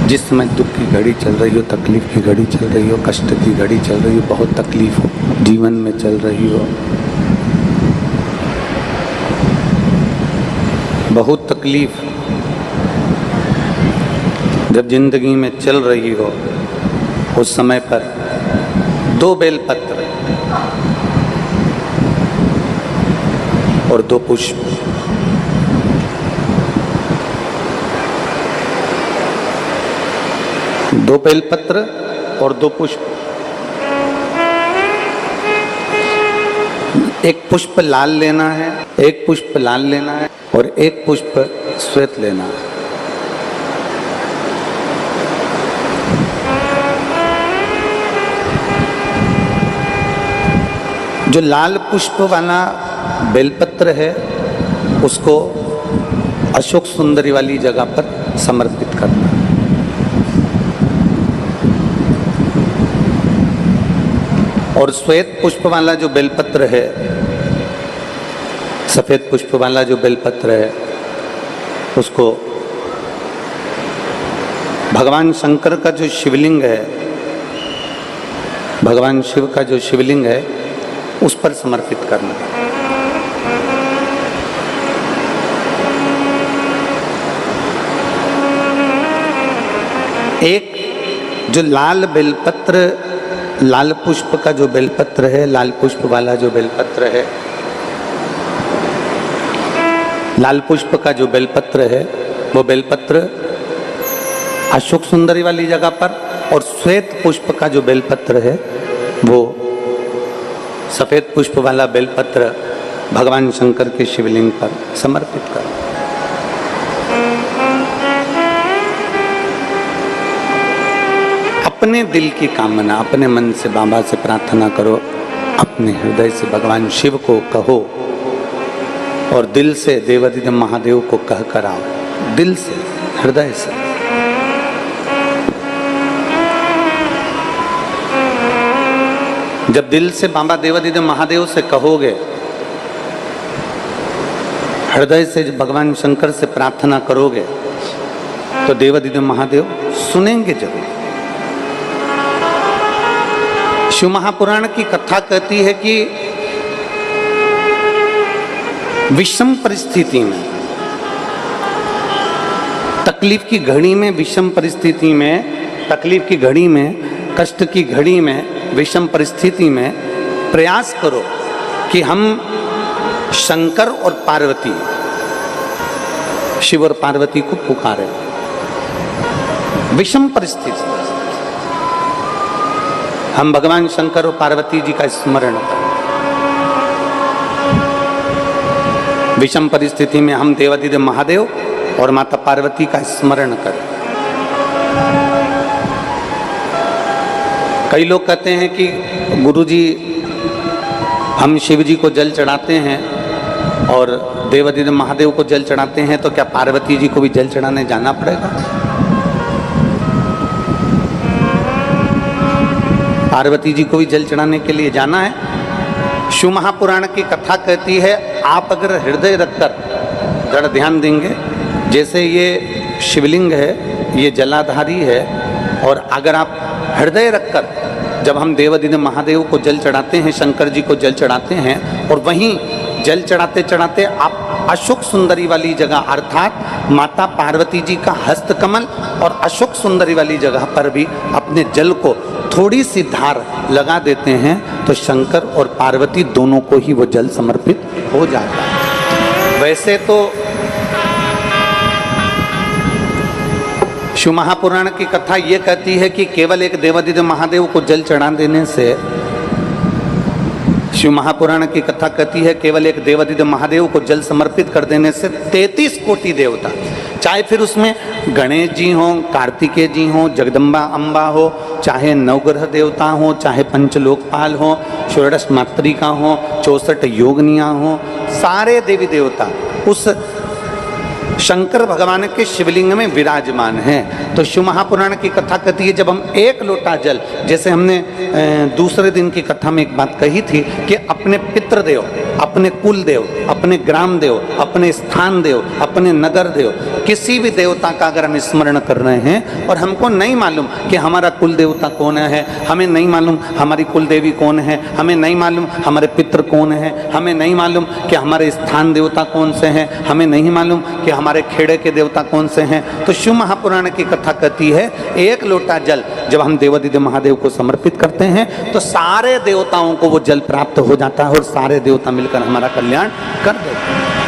जिस समय दुख की घड़ी चल रही हो, तकलीफ की घड़ी चल रही हो, कष्ट की घड़ी चल रही हो, बहुत तकलीफ हो जीवन में चल रही हो, बहुत तकलीफ जब जिंदगी में चल रही हो, उस समय पर 2 बेलपत्र और 2 पुष्प, दो बेलपत्र और 2 पुष्प, एक पुष्प लाल लेना है, एक पुष्प लाल लेना है और एक पुष्प श्वेत लेना है। जो लाल पुष्प वाला बेलपत्र है उसको अशोक सुंदरी वाली जगह पर समर्पित करना है। और श्वेत पुष्प वाला जो बेलपत्र है, सफेद पुष्प वाला जो बेलपत्र है, उसको भगवान शंकर का जो शिवलिंग है, भगवान शिव का जो शिवलिंग है उस पर समर्पित करना। एक जो लाल बेलपत्र, लाल पुष्प का जो बेलपत्र है, लाल पुष्प वाला जो बेलपत्र है, लाल पुष्प का जो बेलपत्र है वो बेलपत्र अशोक सुंदरी वाली जगह पर, और श्वेत पुष्प का जो बेलपत्र है वो सफेद पुष्प वाला बेलपत्र भगवान शंकर के शिवलिंग पर समर्पित कर। अपने दिल की कामना अपने मन से बाबा से प्रार्थना करो, अपने हृदय से भगवान शिव को कहो और दिल से देवाधिदेव महादेव को कह कर आओ, दिल से, हृदय से। जब दिल से बाबा देवाधिदेव महादेव से कहोगे, हृदय से भगवान शंकर से प्रार्थना करोगे, तो देवाधिदेव महादेव सुनेंगे जरूर। शिव महापुराण की कथा कहती है कि विषम परिस्थिति में, तकलीफ की घड़ी में, विषम परिस्थिति में, तकलीफ की घड़ी में, कष्ट की घड़ी में, विषम परिस्थिति में प्रयास करो कि हम शंकर और पार्वती, शिव और पार्वती को पुकारें। विषम परिस्थिति हम भगवान शंकर और पार्वती जी का स्मरण करें। विषम परिस्थिति में हम देवाधिदेव महादेव और माता पार्वती का स्मरण करें। कई लोग कहते हैं कि गुरुजी हम शिव जी को जल चढ़ाते हैं और देवाधिदेव महादेव को जल चढ़ाते हैं, तो क्या पार्वती जी को भी जल चढ़ाने जाना पड़ेगा? पार्वती जी को भी जल चढ़ाने के लिए जाना है? शिव महापुराण की कथा कहती है, आप अगर हृदय रखकर जड़ ध्यान देंगे, जैसे ये शिवलिंग है, ये जलाधारी है, और अगर आप हृदय रखकर जब हम देवाधिदेव महादेव को जल चढ़ाते हैं, शंकर जी को जल चढ़ाते हैं, और वहीं जल चढ़ाते चढ़ाते आप अशोक सुंदरी वाली जगह अर्थात माता पार्वती जी का हस्तकमल और अशोक सुंदरी वाली जगह पर भी अपने जल को थोड़ी सी धार लगा देते हैं, तो शंकर और पार्वती दोनों को ही वो जल समर्पित हो जाता है। वैसे तो शिव महापुराण की कथा ये कहती है कि केवल एक देवाधिदेव महादेव को जल चढ़ा देने से, शिव महापुराण की कथा कहती है केवल एक देवाधिदेव महादेव को जल समर्पित कर देने से 33 कोटि देवता, चाहे फिर उसमें गणेश जी हों, कार्तिकेय जी हों, जगदम्बा अम्बा हो, चाहे नवग्रह देवता हों, चाहे पंचलोकपाल हों, षोडश मातृका हों, 64 योगनियाँ हों, सारे देवी देवता उस शंकर भगवान के शिवलिंग में विराजमान हैं। तो शिव महापुराण की कथा कहती है, जब हम एक लोटा जल, जैसे हमने दूसरे दिन की कथा में एक बात कही थी कि अपने पितृदेव, अपने कुल देव, अपने ग्राम देव, अपने स्थान देव, अपने नगर देव, किसी भी देवता का अगर हम स्मरण कर रहे हैं और हमको नहीं मालूम कि हमारा कुल देवता कौन है, हमें नहीं मालूम हमारी कुल देवी कौन है, हमें नहीं मालूम हमारे पितृ कौन है, हमें नहीं मालूम कि हमारे स्थान देवता कौन से हैं, हमें नहीं मालूम कि हमारे खेड़े के देवता कौन से हैं, तो शिव महापुराण की कथा कहती है एक लोटा जल जब हम देवादिदेव महादेव को समर्पित करते हैं तो सारे देवताओं को वो जल प्राप्त हो जाता है और सारे देवता मिलकर हमारा कल्याण कर देते हैं।